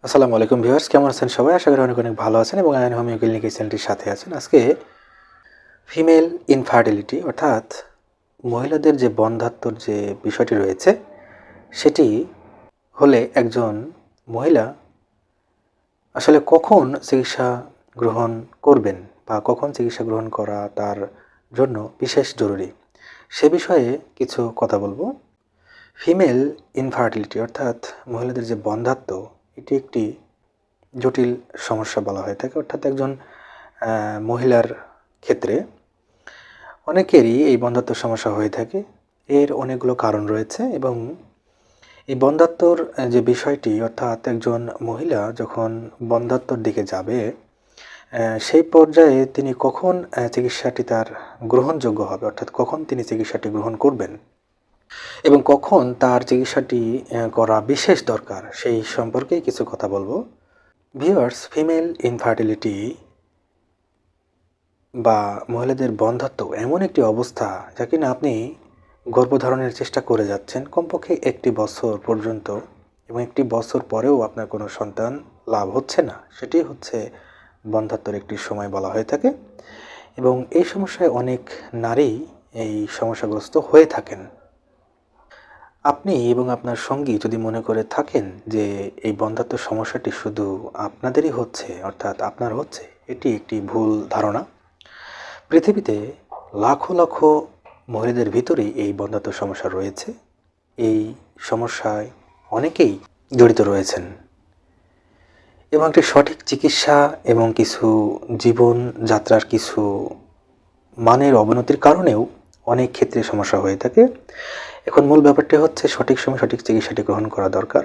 আসসালামু আলাইকুম ভিউয়ার্স, কেমন আছেন সবাই? আশা করি অনেক অনেক ভালো আছেন এবং আয়ন হোমিও ক্লিনিক এই চ্যানেলটির সাথে আছেন। আজকে ফিমেল ইনফার্টিলিটি অর্থাৎ মহিলাদের যে বন্ধ্যাত্বর যে বিষয়টি রয়েছে সেটি হলে একজন মহিলা আসলে কখন চিকিৎসা গ্রহণ করবেন বা কখন চিকিৎসা গ্রহণ করা তার জন্য বিশেষ জরুরি সে বিষয়ে কিছু কথা বলবো। ফিমেল ইনফার্টিলিটি অর্থাৎ মহিলাদের যে বন্ধ্যাত্ব এটি একটি জটিল সমস্যা বলা হয়ে থাকে। অর্থাৎ একজন মহিলার ক্ষেত্রে অনেকেরই এই বন্ধ্যাত্ব সমস্যা হয়ে থাকে। এর অনেকগুলো কারণ রয়েছে এবং এই বন্ধ্যাত্বর যে বিষয়টি অর্থাৎ একজন মহিলা যখন বন্ধ্যাত্বর দিকে যাবে সেই পর্যায়ে তিনি কখন চিকিৎসাটি তার গ্রহণযোগ্য হবে, অর্থাৎ কখন তিনি চিকিৎসাটি গ্রহণ করবেন এবং কখন তার চিকিৎসাটি করা বিশেষ দরকার সেই সম্পর্কে কিছু কথা বলবো। ভিউয়ার্স, ফিমেল ইনফার্টিলিটি বা মহিলাদের বন্ধ্যাত্ব এমন একটি অবস্থা যা কিনা আপনি গর্ভধারণের চেষ্টা করে যাচ্ছেন কমপক্ষে 1 বছর পর্যন্ত এবং 1 বছর পরেও আপনার কোনো সন্তান লাভ হচ্ছে না। সেটি হচ্ছে বন্ধ্যাত্বর একটি সময় বলা হয়ে থাকে এবং এই সমস্যায় অনেক নারী এই সমস্যাগ্রস্ত হয়ে থাকেন। আপনি এবং আপনার সঙ্গী যদি মনে করে থাকেন যে এই বন্ধ্যাত্ব সমস্যাটি শুধু আপনাদেরই হচ্ছে অর্থাৎ আপনার হচ্ছে, এটি একটি ভুল ধারণা। পৃথিবীতে লাখো লাখো মহিলাদের ভিতরেই এই বন্ধ্যাত্ব সমস্যা রয়েছে। এই সমস্যায় অনেকেই জড়িত রয়েছেন এবং একটি সঠিক চিকিৎসা এবং কিছু জীবনযাত্রার কিছু মানের অবনতির কারণেও অনেক ক্ষেত্রে সমস্যা হয়ে থাকে। এখন মূল ব্যাপারটি হচ্ছে সঠিক সময় সঠিক চিকিৎসাটি গ্রহণ করা দরকার।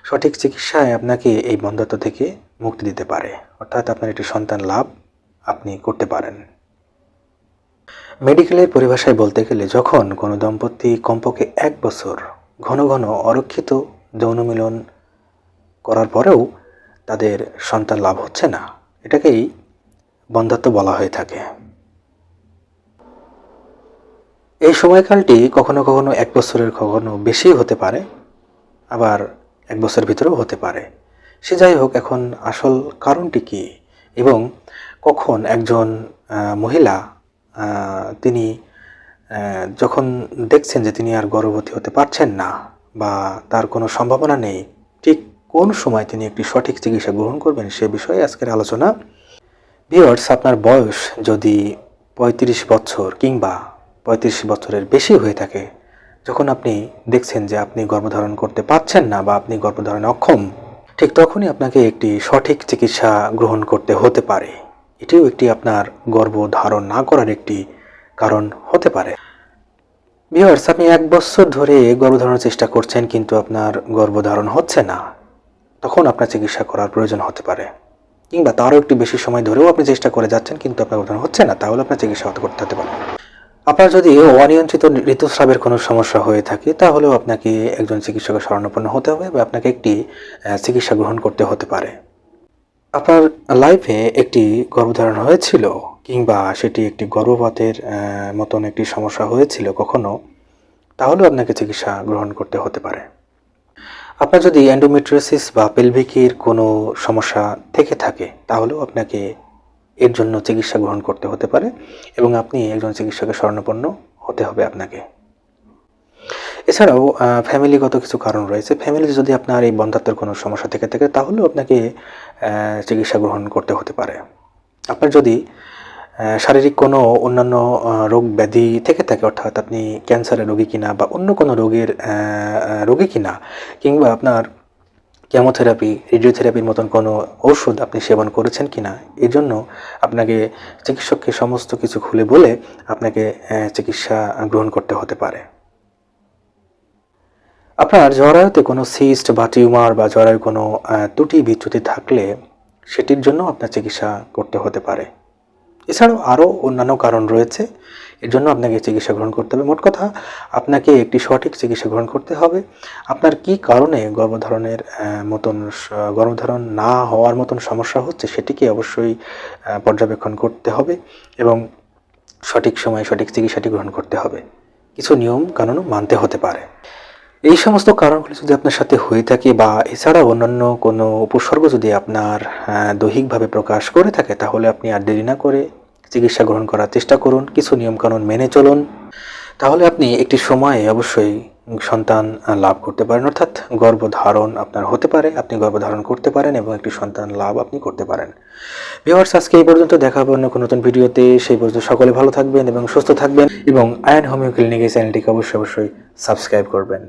সঠিক চিকিৎসায় আপনাকে এই বন্ধ্যাত্ব থেকে মুক্তি দিতে পারে, অর্থাৎ আপনার একটি সন্তান লাভ আপনি করতে পারেন। মেডিকেলের পরিভাষায় বলতে গেলে যখন কোনো দম্পতি কমপক্ষে 1 বছর ঘন ঘন অরক্ষিত যৌন মিলন করার পরেও তাদের সন্তান লাভ হচ্ছে না, এটাকেই বন্ধ্যাত্ব বলা হয়ে থাকে। এই সময়কালটি কখনো কখনো 1 বছরের কখনো বেশি হতে পারে, আবার 1 বছরের ভিতরেও হতে পারে। সে যাই হোক, এখন আসল কারণটি কী এবং কখন একজন মহিলা তিনি যখন দেখছেন যে তিনি আর গর্ভবতী হতে পারছেন না বা তার কোনো সম্ভাবনা নেই, ঠিক কোন সময় তিনি একটি সঠিক চিকিৎসা গ্রহণ করবেন সে বিষয়ে আজকের আলোচনা। ভিউয়ার্স, আপনার বয়স যদি 35 বছর কিংবা 35 বছরের বেশি হয়ে থাকে, যখন আপনি দেখছেন যে আপনি গর্ভধারণ করতে পারছেন না বা আপনি গর্ভধারণে অক্ষম, ঠিক তখনই আপনাকে একটি সঠিক চিকিৎসা গ্রহণ করতে হতে পারে। এটিও একটি আপনার গর্ভধারণ না করার একটি কারণ হতে পারে। ভিউয়ার্স, আপনি 1 বছর ধরে গর্ভধারণের চেষ্টা করছেন কিন্তু আপনার গর্ভধারণ হচ্ছে না, তখন আপনার চিকিৎসা করার প্রয়োজন হতে পারে। কিংবা তারও একটু বেশি সময় ধরেও আপনি চেষ্টা করে যাচ্ছেন কিন্তু আপনার গর্ভধারণ হচ্ছে না, তাহলে আপনার চিকিৎসা করতে হতে পারে। আপনার যদি অনিয়ন্ত্রিত ঋতুস্রাবের কোনো সমস্যা হয়ে থাকে তাহলেও আপনাকে একজন চিকিৎসকের শরণাপন্ন হতে হবে বা আপনাকে একটি চিকিৎসা গ্রহণ করতে হতে পারে। আপনার লাইফে একটি গর্ভধারণ হয়েছিল কিংবা সেটি একটি গর্ভপাতের মতন একটি সমস্যা হয়েছিল কখনো, তাহলেও আপনাকে চিকিৎসা গ্রহণ করতে হতে পারে। আপনার যদি এন্ডোমেট্রিওসিস বা পেলভিকের কোনো সমস্যা থেকে থাকে তাহলেও আপনাকে এর জন্য চিকিৎসা গ্রহণ করতে হতে পারে এবং আপনি একজন চিকিৎসকের শরণাপন্ন হতে হবে আপনাকে। এছাড়াও ফ্যামিলিগত কিছু কারণ রয়েছে। ফ্যামিলিতে যদি আপনার এই বন্ধ্যাত্বের কোনো সমস্যা থেকে থাকে তাহলেও আপনাকে চিকিৎসা গ্রহণ করতে হতে পারে। আপনার যদি শারীরিক কোনো অন্যান্য রোগ ব্যাধি থেকে থাকে, অর্থাৎ আপনি ক্যান্সারের রোগী কিনা বা অন্য কোনো রোগের রোগী কিনা, কিংবা আপনার কেমোথেরাপি রেডিওথেরাপির মতন কোনো ওষুধ আপনি সেবন করেছেন কিনা, এর জন্য আপনাকে চিকিৎসককে সমস্ত কিছু খুলে বলে আপনাকে চিকিৎসা গ্রহণ করতে হতে পারে। আপনার জরায়ুতে কোনো সিস্ট বা টিউমার বা জরায়ুর কোনো ত্রুটি বিচ্যুতি থাকলে সেটির জন্য আপনার চিকিৎসা করতে হতে পারে। এছাড়াও আরও অন্যান্য কারণ রয়েছে, এর জন্য আপনাকে চিকিৎসা গ্রহণ করতে হবে। মোট কথা, আপনাকে একটি সঠিক চিকিৎসা গ্রহণ করতে হবে। আপনার কী কারণে গর্ভধারণ না হওয়ার মতন সমস্যা হচ্ছে সেটিকে অবশ্যই পর্যবেক্ষণ করতে হবে এবং সঠিক সময়ে সঠিক চিকিৎসাটি গ্রহণ করতে হবে। কিছু নিয়ম কানুনও মানতে হতে পারে। এই সমস্ত কারণগুলো যদি আপনার সাথে হয়ে থাকে বা এছাড়া অন্যান্য কোনো উপসর্গ যদি আপনার দৈহিকভাবে প্রকাশ করে থাকে, তাহলে আপনি আর দেরি না করে চিকিৎসা গ্রহণ করার চেষ্টা করুন। কিছু নিয়মকানুন মেনে চলুন, তাহলে আপনি একটি সময়ে অবশ্যই সন্তান লাভ করতে পারেন, অর্থাৎ গর্ভধারণ আপনার হতে পারে, আপনি গর্ভধারণ করতে পারেন এবং একটি সন্তান লাভ আপনি করতে পারেন। ভিউয়ার্স, আজকে এই পর্যন্ত, দেখা হবে অন্য কোনো নতুন ভিডিওতে। সেই পর্যন্ত সকলে ভালো থাকবেন এবং সুস্থ থাকবেন এবং আয়ন হোমিও ক্লিনিক এই চ্যানেলটিকে অবশ্যই সাবস্ক্রাইব করবেন।